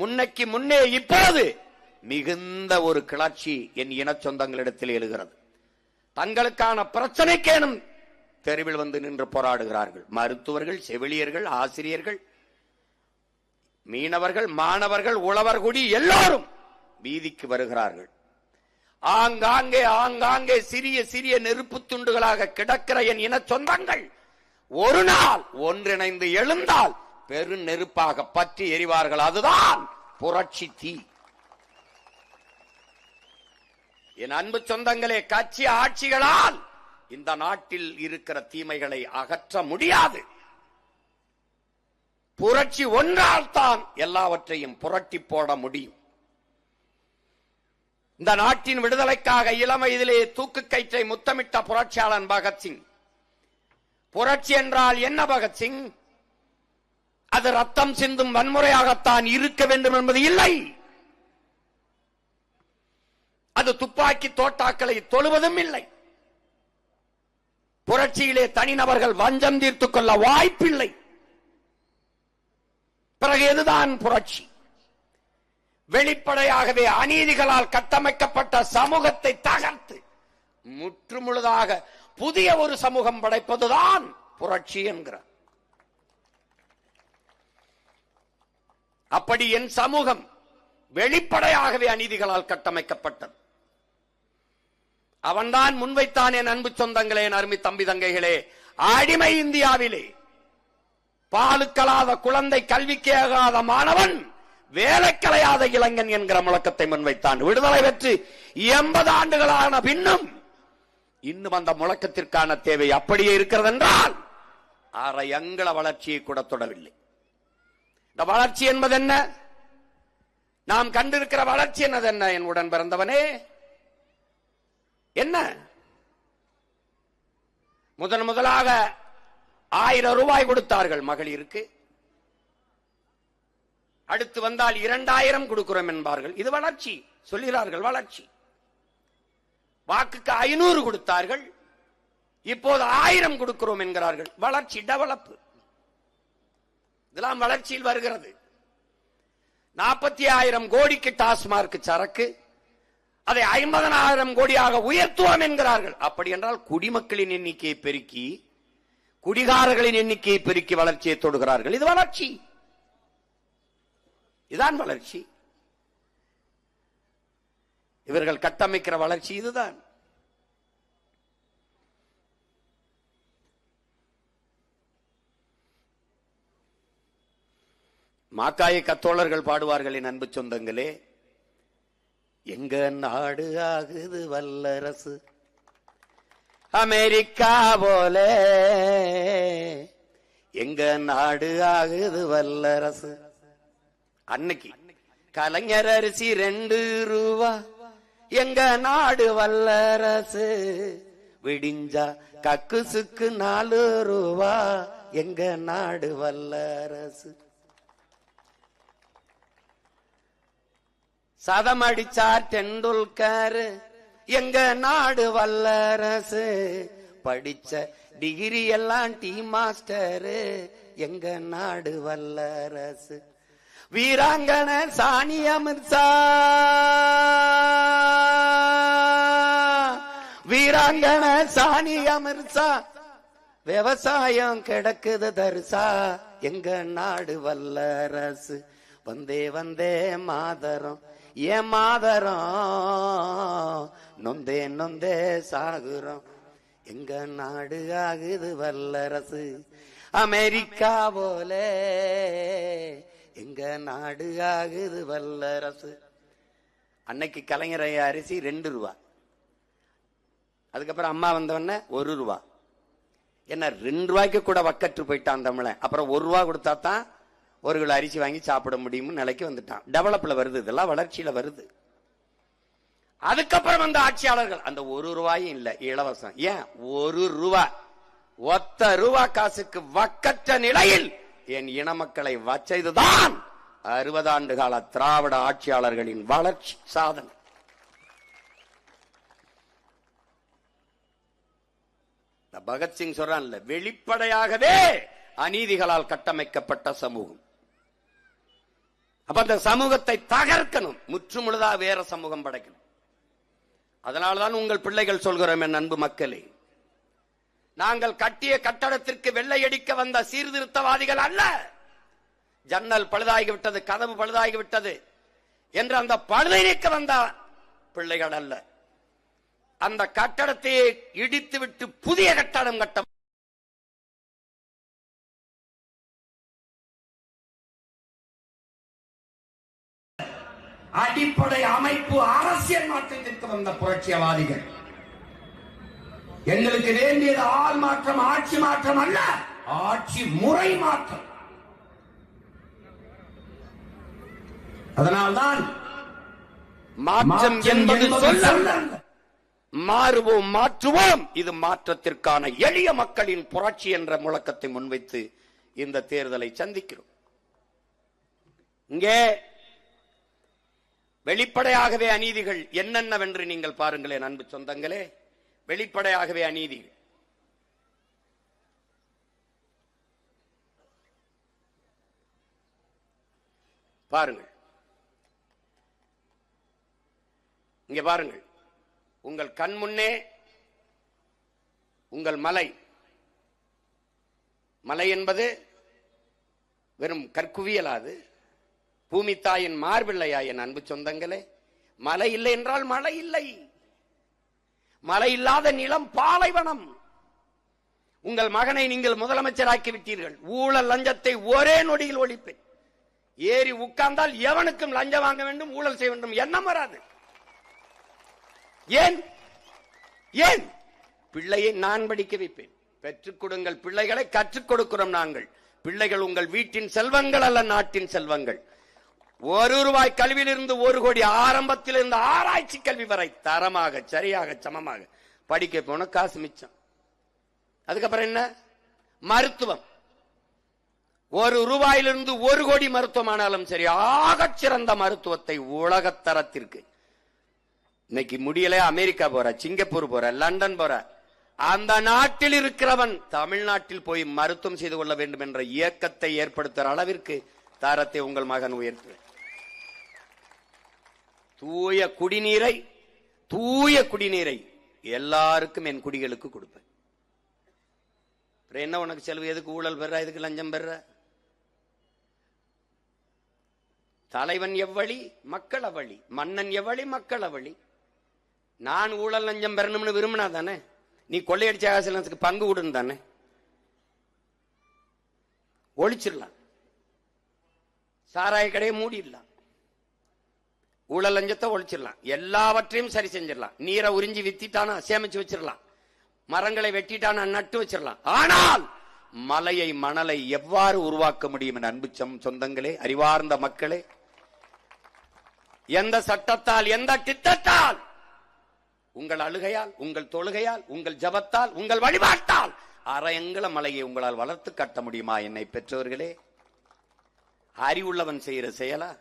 முன்னைக்கு முன்னே இப்போது மிகுந்த ஒரு கிளர்ச்சி என் இன சொந்தங்களிடத்தில் எழுகிறது. தங்களுக்கான பிரச்சனைக்கேனும் தெருவில் வந்து நின்று போராடுகிறார்கள். மருத்துவர்கள், செவிலியர்கள், ஆசிரியர்கள், மீனவர்கள், மாணவர்கள், உழவர்குடி எல்லோரும் வீதிக்கு வருகிறார்கள். ஆங்காங்கே சிறிய சிறிய நெருப்பு துண்டுகளாக கிடக்கிற என் இன சொந்தங்கள் ஒரு நாள் ஒன்றிணைந்து எழுந்தால் பெரு நெருப்பாக பற்றி எரிவார்கள். அதுதான் புரட்சி தீ. என் அன்பு சொந்தங்களே, கட்சி ஆட்சிகளால் இந்த நாட்டில் இருக்கிற தீமைகளை அகற்ற முடியாது. புரட்சி ஒன்றால் தான் எல்லாவற்றையும் புரட்டி போட முடியும். இந்த நாட்டின் விடுதலைக்காக இளம் வயதிலே தூக்கு கயிற்றை முத்தமிட்ட புரட்சியாளன் பகத்சிங். புரட்சி என்றால் என்ன பகத்சிங்? அது ரத்தம் சிந்தும் வன்முறையாகத்தான் இருக்க வேண்டும் என்பது இல்லை. அது துப்பாக்கி தோட்டாக்களை தொழுவதும் இல்லை. புரட்சியிலே தனிநபர்கள் வஞ்சம் தீர்த்துக் கொள்ள வாய்ப்பில்லை. பிறகு எதுதான் புரட்சி? வெளிப்படையாகவே அநீதிகளால் கட்டமைக்கப்பட்ட சமூகத்தை தகர்த்து முற்றுமுழுதாக புதிய ஒரு சமூகம் படைப்பதுதான் புரட்சி என்கிறார். அப்படி என் சமூகம் வெளிப்படையாகவே அநீதிகளால் கட்டமைக்கப்பட்டது. அவன்தான் முன்வைத்தான். என் அன்பு சொந்தங்களே, என் அருமை தம்பி தங்கைகளே, அடிமை இந்தியாவிலே பாலுக்கலாத குழந்தை, கல்விக்கே ஆகாத மாணவன், வேலைக்கலையாத இளைஞன் என்கிற முழக்கத்தை முன்வைத்தான். விடுதலை பெற்று 80 ஆண்டுகளான பின்னும் இன்னும் அந்த முழக்கத்திற்கான தேவை அப்படியே இருக்கிறது என்றால் அரை அங்குல வளர்ச்சியை கூட தொடவில்லை. இந்த வளர்ச்சி என்பது என்ன? நாம் கண்டிருக்கிற வளர்ச்சி என்னது? என்ன என் உடன் பிறந்தவனே, என்ன? முதலாக 1000 ரூபாய் கொடுத்தார்கள் மகளிருக்கு. அடுத்து வந்தால் 2000 கொடுக்கிறோம் என்பார்கள். இது வளர்ச்சி சொல்கிறார்கள். வளர்ச்சி. வாக்குக்கு 500 கொடுத்தார்கள். இப்போது 1000 கொடுக்கிறோம் என்கிறார்கள். வளர்ச்சி, டெவலப். இதெல்லாம் வளர்ச்சியில் வருகிறது. 40,000 கோடிக்கு டாஸ்மார்க் சரக்கு, அதை 50,000 கோடியாக உயர்த்துவோம் என்கிறார்கள். அப்படி என்றால் குடிமக்களின் எண்ணிக்கையை பெருக்கி, குடிகாரர்களின் எண்ணிக்கையை பெருக்கி வளர்ச்சியை தொடுகிறார்கள். இது வளர்ச்சி. இதுதான் வளர்ச்சி. இவர்கள் கட்டமைக்கிற வளர்ச்சி இதுதான். மாக்காய கத்தோழர்கள் பாடுவார்கள். என் அன்பு சொந்தங்களே, எங்க நாடு ஆகுது வல்லரசு அமெரிக்கா போல, எங்க நாடு ஆகுது வல்லரசு. அன்னைக்கு கலைஞர் அரிசி 2 ரூபா, எங்க நாடு வல்லரசு. விடிஞ்சா கக்குசுக்கு 4 ரூபா, எங்க நாடு வல்லரசு. சதம் அடிச்சார் டெண்டுல்கர், எங்க நாடு வல்லரசு. படிச்ச டிகிரி எல்லாம் டீ மாஸ்டர், எங்க நாடு வல்லரசு. வீராங்கன சானியா மிர்சா, வீராங்கன சானியா மிர்சா. விவசாயம் கிடக்குது தரிசா, எங்க நாடு வல்லரசு. வந்தே வந்தே மாதரம், ஏன் மாதரம், நொந்தே நொந்தே சாகுறோம், எங்க நாடு ஆகுது வல்லரசு. அமெரிக்கா போல எங்க நாடு ஆகுது வல்லரசு. அன்னைக்கு கலைஞர் அரிசி 2 ரூபா. அதுக்கப்புறம் அம்மா வந்தவன 1 ரூபா. என்ன 2 ரூபாய்க்கு கூட வக்கற்று போயிட்டான் தமிழன். அப்புறம் 1 ரூபா கொடுத்தா தான் 1 கிலோ அரிசி வாங்கி சாப்பிட முடியும்னு நிலைக்கு வந்துட்டான். டெவலப்ல வருது, இதெல்லாம் வளர்ச்சியில வருது. அதுக்கப்புறம் அந்த ஆட்சியாளர்கள் அந்த 1 ரூபாயும் இல்ல, இலவசம். ஏன் 1 ரூபா? ஒத்த ரூபா காசுக்கு வக்கற்ற நிலையில் என் இன மக்களை வச்சதுதான் 60 ஆண்டு கால திராவிட ஆட்சியாளர்களின் வளர்ச்சி சாதனை. பகத்சிங் சொல்றான்ல, வெளிப்படையாகவே அநீதிகளால் கட்டமைக்கப்பட்ட சமூகம். அப்ப அந்த சமூகத்தை தகர்க்கணும், முற்றுமுழுதாக வேற சமூகம் படைக்கணும். அதனால்தான் உங்கள் பிள்ளைகள் சொல்கிறோம், என் அன்பு மக்களே, நாங்கள் கட்டிய கட்டடத்திற்கு வெள்ளையடிக்க வந்த சீர்திருத்தவாதிகள் அல்ல. ஜன்னல் பழுதாகிவிட்டது, கதவு பழுதாகிவிட்டது என்று அந்த பழுதை நீக்க வந்த பிள்ளைகள் அல்ல. அந்த கட்டடத்தை இடித்துவிட்டு புதிய கட்டடம் கட்ட அடிப்படை அமைப்பு அரசியல் மாற்றத்திற்கு வந்த புரட்சியவாதிகள். எங்களுக்கு வேண்டியது ஆள் மாற்றம், ஆட்சி மாற்றம் அல்ல, ஆட்சி முறை மாற்றம். அதனால்தான் மாற்றம் என்பது சொல்ல, மாறுவோம் மாற்றுவோம், இது மாற்றத்திற்கான எளிய மக்களின் புரட்சி என்ற முழக்கத்தை முன்வைத்து இந்த தேர்தலை சந்திக்கிறோம். இங்கே வெளிப்படையாகவே அநீதிகள் என்னென்னவென்று நீங்கள் பாருங்களேன் அன்பு சொந்தங்களே. வெளிப்படையாகவே அநீதிகள். பாருங்கள், இங்க பாருங்கள், உங்கள் கண் முன்னே உங்கள் மலை, மலை என்பது வெறும் கற்குவியலாது, பூமி தாயின் மார்பிள்ளையா என் அன்பு சொந்தங்களே. மழை இல்லை என்றால் மழை இல்லை. மழை இல்லாத நிலம் பாலைவனம். உங்கள் மகனை நீங்கள் முதலமைச்சராக்கி விட்டீர்கள். ஊழல் லஞ்சத்தை ஒரே நொடியில் ஒழிப்பேன். ஏறி உட்கார்ந்தால் எவனுக்கும் லஞ்சம் வாங்க வேண்டும், ஊழல் செய்ய வேண்டும் எண்ணம் வராது. ஏன் ஏன் பிள்ளையை நான் படிக்க வைப்பேன். பெற்றுக் கொடுங்கள் பிள்ளைகளை, கற்றுக் கொடுக்கிறோம் நாங்கள். பிள்ளைகள் உங்கள் வீட்டின் செல்வங்கள் அல்ல, நாட்டின் செல்வங்கள். ₹1 கல்வியிலிருந்து 1 கோடி, ஆரம்பத்தில் இருந்து ஆராய்ச்சி கல்வி வரை தரமாக சரியாக சமமாக படிக்க போன காசு மிச்சம். அதுக்கப்புறம் என்ன? மருத்துவம். ₹1 1 கோடி மருத்துவமானாலும் சரி, ஆகச் சிறந்த மருத்துவத்தை உலகத்தரத்திற்கு. இன்னைக்கு முடியல, அமெரிக்கா போற, சிங்கப்பூர் போற, லண்டன் போற, அந்த நாட்டில் இருக்கிறவன் தமிழ்நாட்டில் போய் மருத்துவம் செய்து கொள்ள வேண்டும் என்ற இயக்கத்தை ஏற்படுத்துகிற அளவிற்கு தரத்தை உங்கள் மகன் உயர்த்துவேன். தூய குடிநீரை எல்லாருக்கும் என் குடிகளுக்கு கொடுப்பேன். என்ன உனக்கு செலவு? எதுக்கு ஊழல் பெற, எதுக்கு லஞ்சம் பெற? தலைவன் எவ்வழி, மக்கள் அவ்வழி. மன்னன் எவ்வழி, மக்கள் அவ்வழி. நான் ஊழல் லஞ்சம் பெறணும்னு விரும்பினா தானே நீ கொள்ளையடிச்ச ஆசிரியர்களுக்கு பங்கு விடுன்னு தானே ஒழிச்சிடலாம். சாராய கடையை மூடிடலாம், ஊழல் லஞ்சத்தை ஒழிச்சிடலாம், எல்லாவற்றையும் சரி செஞ்சிடலாம். நீரை உறிஞ்சி வித்திட்டானா சேமிச்சு வச்சிடலாம், மரங்களை வெட்டிட்டானா நட்டு வச்சிடலாம். ஆனால் மலையை மணலை எவ்வாறு உருவாக்க முடியும் என் அன்பு சொந்தங்களே, அறிவார்ந்த மக்களே? எந்த சட்டத்தால், எந்த திட்டத்தால்? உங்கள் அழுகையால், உங்கள் தொழுகையால், உங்கள் ஜபத்தால், உங்கள் வழிபாட்டால் அரையங்கள மலையை உங்களால் வளர்த்து கட்ட முடியுமா என்னை பெற்றவர்களே? அறிவுள்ளவன் செய்கிற செயலா?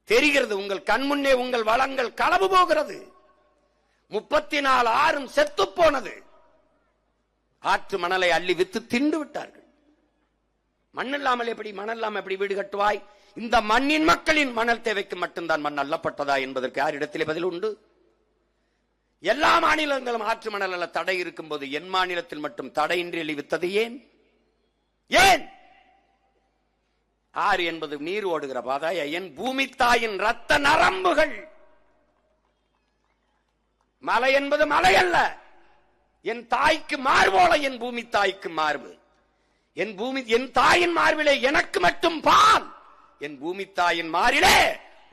தெரிகிறது, உங்கள் கண்முன்னே உங்கள் வளங்கள் களவு போகிறது. 34 ஆறும் செத்து போனது. ஆற்று மணலை அள்ளி வித்து திண்டு விட்டார்கள். மண் இல்லாமல் எப்படி, மணல் இல்லாமல் எப்படி வீடு கட்டுவாய்? இந்த மண்ணின் மக்களின் மணல் தேவைக்கு மட்டும்தான் மண் அள்ளப்பட்டதா என்பதற்கு யாரிடத்திலே பதில் உண்டு? எல்லா மாநிலங்களும் ஆற்று மணல் தடை இருக்கும் போது என் மாநிலத்தில் மட்டும் தடையின்றி அழிவித்தது ஏன்? ஏன்? ஆறு என்பது நீர் ஓடுகிற பாதாய என் பூமி தாயின் ரத்த நரம்புகள். மலை என்பது மலை அல்ல, என் தாய்க்கு மார்போல என் பூமி தாய்க்கு மார்பு. என் தாயின் மார்பிலே எனக்கு மட்டும் பால், என் பூமி தாயின் மாறிலே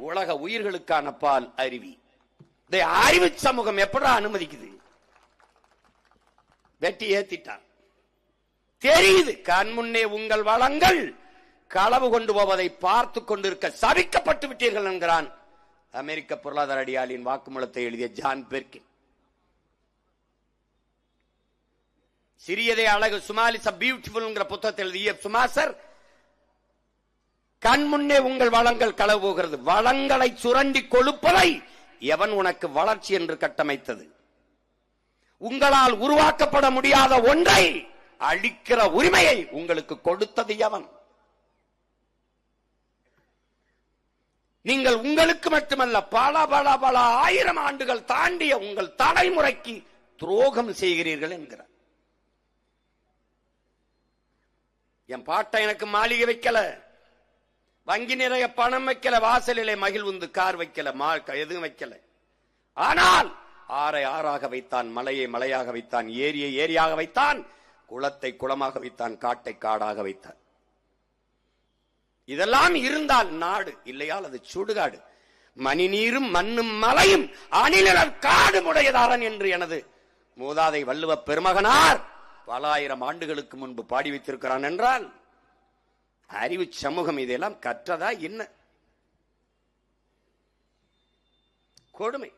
உலக உயிர்களுக்கான பால் அருவி. இதை அறிவு சமூகம் எப்படி அனுமதிக்குது? வெட்டி ஏத்திட்டான். தெரியுது, கண் முன்னே உங்கள் வளங்கள் களவு கொண்டு போவதை பார்த்து கொண்டிருக்க சபிக்கப்பட்டு விட்டீர்கள் என்கிறான் அமெரிக்க பொருளாதார அடியாளின் வாக்குமூலத்தை எழுதிய ஜான் பெர்கின். சிறியதே அழகு, சுமாலிஸ் பியூட்டிஃபுல் புத்தகத்தில் எழுதிய சுமாசர், கண் முன்னே உங்கள் வளங்கள் களவு போகிறது. வளங்களை சுரண்டி கொழுப்பதை எவன் உனக்கு வளர்ச்சி என்று கட்டமைத்தது? உங்களால் உருவாக்கப்பட முடியாத ஒன்றை அழிக்கிற உரிமையை உங்களுக்கு கொடுத்தது எவன்? நீங்கள் உங்களுக்கு மட்டுமல்ல பல பல பல ஆயிரம் ஆண்டுகள் தாண்டிய உங்கள் தலைமுறைக்கு துரோகம் செய்கிறீர்கள் என்கிறார். என் பாட்டை எனக்கு மாளிகை வைக்கல, வங்கி நிறைய பணம் வைக்கல, வாசலிலே மகிழ்வுந்து கார் வைக்கல, எதுவும் வைக்கல. ஆனால் ஆறை ஆறாக வைத்தான், மலையை மலையாக வைத்தான், ஏரியை ஏரியாக வைத்தான், குளத்தை குளமாக வைத்தான், காட்டை காடாக வைத்தான். இதெல்லாம் இருந்தால் நாடு, இல்லையால் அது சுடுகாடு. மணி நீரும் மண்ணும் மலையும் அணிநிழல் காடு முடையதாரன் என்று எனது மூதாதை வள்ளுவ பெருமகனார் பல ஆயிரம் ஆண்டுகளுக்கு முன்பு பாடி வைத்திருக்கிறான் என்றால் அறிவு சமூகம் இதெல்லாம் கற்றதா என்ன? கொடுமை.